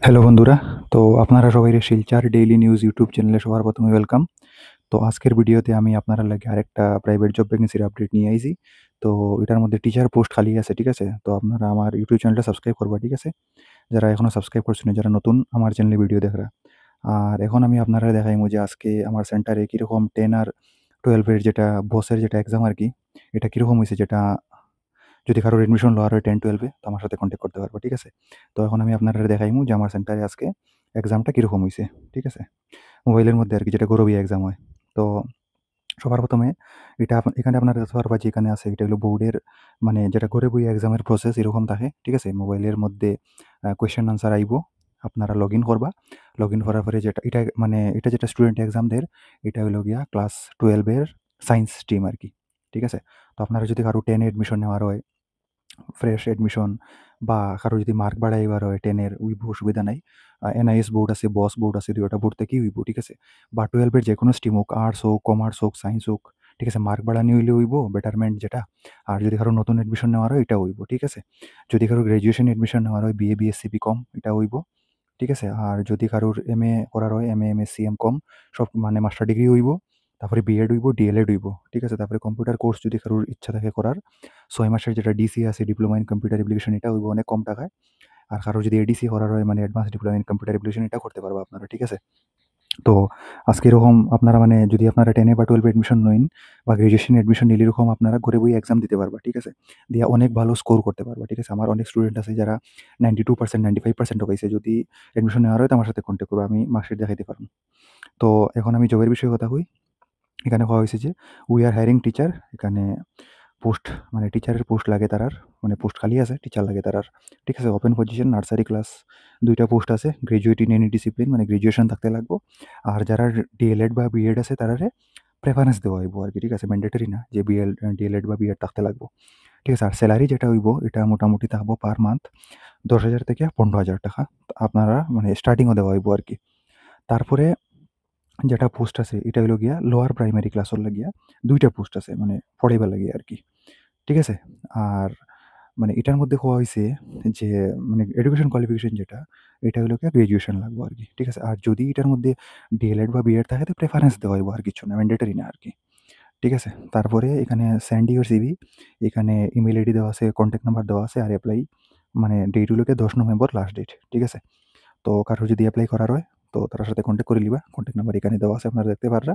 Hello বন্ধুরা, তো আপনারা সবাই শিলচর ডেইলি নিউজ ইউটিউব চ্যানেলে সবার প্রথমে ওয়েলকাম। তো আজকের ভিডিওতে আমি আপনারা লাগে আরেকটা প্রাইভেট জব ভ্যাকেন্সির আপডেট নিয়ে আইছি। তো এটার মধ্যে টিচার পোস্ট খালি আছে, ঠিক আছে? তো আপনারা আমার ইউটিউব চ্যানেলটা সাবস্ক্রাইব করবা, ঠিক আছে? যারা এখনো সাবস্ক্রাইব করছেন না, যারা নতুন আমার চ্যানেলে ভিডিও দেখরা। আর এখন আমি আপনারা দেখাইমু যে আজকে আমার সেন্টারে কিরকম 10 আর 12 এর যেটা বসের যেটা এক্সাম আরকি, এটা কিরকম হইছে, যেটা যদি কারোর এডমিশন লওয়ার হয় 10-12 তো আমার সাথে কন্ট্যাক্ট করতে পারবো, ঠিক আছে? তো এখন আমি আপনাদের দেখাইমু যে আমার সেন্টারে আজকে এক্সামটা কিরকম হইছে, ঠিক আছে? মোবাইলের মধ্যে আরকি, যেটা গরবিয়া এক্সাম হয়। তো সবার প্রথমে এটা এখানে আপনারা দেখতে পারবা যে এখানে আছে, এটা হলো বোর্ডের মানে যেটা ঘরে বইয়া এক্সামের প্রসেস এরকম থাকে, ঠিক আছে? মোবাইলের মধ্যে কোয়েশ্চেন আনসার আইবো। আপনারা লগইন করবা। লগইন করার পরে যেটা এটা মানে এটা যেটা স্টুডেন্ট এক্সাম দের, এটা হইলো গিয়া ক্লাস 12 এর সায়েন্স স্ট্রিম আরকি, ঠিক আছে? তো আপনারা যদি কারো 10 এ এডমিশন নেওয়ার হয়, ফ্রেশ এডমিশন বা কারো যদি মার্ক বাড়াইবার হয় 10 এর, উইব অসুবিধা নাই। এনআইএস বোর্ড আছে, বস বোর্ড আছে, ২ টা বোর্ড থেকেই হইব, ঠিক আছে? বা 12 এর যেকোনো স্ট্রিম হোক, আর্টস হোক, কমার্স হোক, সায়েন্স হোক, ঠিক আছে? মার্ক বাড়ানি হইলে হইব, বেটারমেন্ট যেটা। আর যদি কারো নতুন এডমিশন নেওয়ার হয় এটাও হইব, ঠিক আছে? যদি কারো গ্র্যাজুয়েশন এডমিশন নেওয়ার হয় বিএ, বিএসসি, বিকম এটা হইব, ঠিক আছে? আর যদি কারোর এমএ করার হয় এমএ, এমএসসি, এমকম সব মানে মাস্টার ডিগ্রি হইব। তারপরে বিএড হইব, ডিএলএড হইব, ঠিক আছে? তারপরে কম্পিউটার কোর্স যদি কারোর ইচ্ছা থাকে করার, ৬ মাসের যেটা ডিসি আছে, ডিপ্লোমা ইন কম্পিউটার অ্যাপ্লিকেশন, এটা হইব অনেক কম টাকায়। আর কারো যদি এডিসি করার হয় মানে advance diploma in computer application, এটা করতে পারবা আপনারা, ঠিক আছে? তো আজকে এরকম আপনারা মানে যদি আপনারা 10 এ বা 12 এ এডমিশন নইন বা গ্র্যাজুয়েশন এডমিশন নিলে এরকম আপনারা ঘরে বইয়ে এক্সাম দিতে পারবা, ঠিক আছে? দিয়া অনেক ভালো স্কোর করতে পারবা, ঠিক আছে? আমার অনেক স্টুডেন্ট আছে যারা 92% 95% পাইছে। যদি এডমিশন নেওয়ার হয় তো আমার সাথে কন্ট্যাক্ট করবা, আমি মার্কশিট দেখাইতে পারবো। তো এখন আমি জবের বিষয়ে কথা কই। এখানে কোয়া হয়েছে যে উই আর হায়ারিং টিচার। এখানে পোস্ট মানে টিচারের পোস্ট লাগে তারার, মানে পোস্ট খালি আছে, টিচার লাগে তারার, ঠিক আছে? ওপেন পজিশন নার্সারি ক্লাস ২ টা পোস্ট আছে। গ্র্যাজুয়েট ইন এনি ডিসিপ্লিন মানে গ্র্যাজুয়েশন থাকতে লাগবো। আর যারা ডিএলএড বা বিএড আছে তারারে প্রেফারেন্স দেওয়া হইব আরকি, ঠিক আছে? ম্যান্ডেটরি না যে ডিএলএড বা বিএড থাকতে লাগবো, ঠিক আছে? আর স্যালারি যেটা হইব এটা মোটামুটি থাকবো পার মান্থ ১০,০০০ থেকে ১৫,০০০ টাকা। আপনারা মানে স্টার্টিংও দেওয়া হইব আরকি। তারপরে যেটা পোস্ট আছে এটা হইলো গিয়া লোয়ার প্রাইমারি ক্লাসর লাগিয়া ২ টা পোস্ট আছে মানে পড়াইবার লাগিয়া আরকি, ঠিক আছে? আর মানে এটার মধ্যে কোয়া হইছে যে মানে এডুকেশন কোয়ালিফিকেশন যেটা, এটা হইলো গিয়া গ্র্যাজুয়েশন লাগবো আরকি, ঠিক আছে? আর যদি এটার মধ্যে ডিএলএড বা বিএড থাকে তো প্রেফারেন্স দেওয়া হইব, আর কিছু না, ম্যান্ডেটরি না আরকি, ঠিক আছে? তারপরে এখানে সেন্ড ইউর সিভি, এখানে ইমেইল আইডি দেওয়া আছে, কনট্যাক্ট নাম্বার দেওয়া আছে। আর এপ্লাই মানে ডেট হইলো গিয়া ১০ নভেম্বর লাস্ট ডেট, ঠিক আছে? তো কারো যদি এপ্লাই করার হয় তো তার সাথে কন্ট্যাক্ট করে লিবা। কন্ট্যাক্ট নাম্বার এখানে দেওয়া আছে, আপনারা দেখতে পাররা।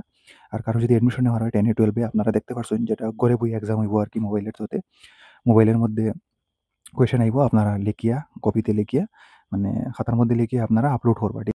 আর কারো যদি এডমিশন নেওয়ার হয় 10 এ 12 এ, আপনারা দেখতে পারছেন যেটা ঘরে বইয়া এক্সাম হইব আরকি মোবাইলের থ্রুতে। মোবাইলের মধ্যে কোয়েশ্চেন আইব, আপনারা লিখিয়া কপিতে লিখিয়া মানে খাতার মধ্যে লিখিয়া আপনারা আপলোড করবা, ঠিক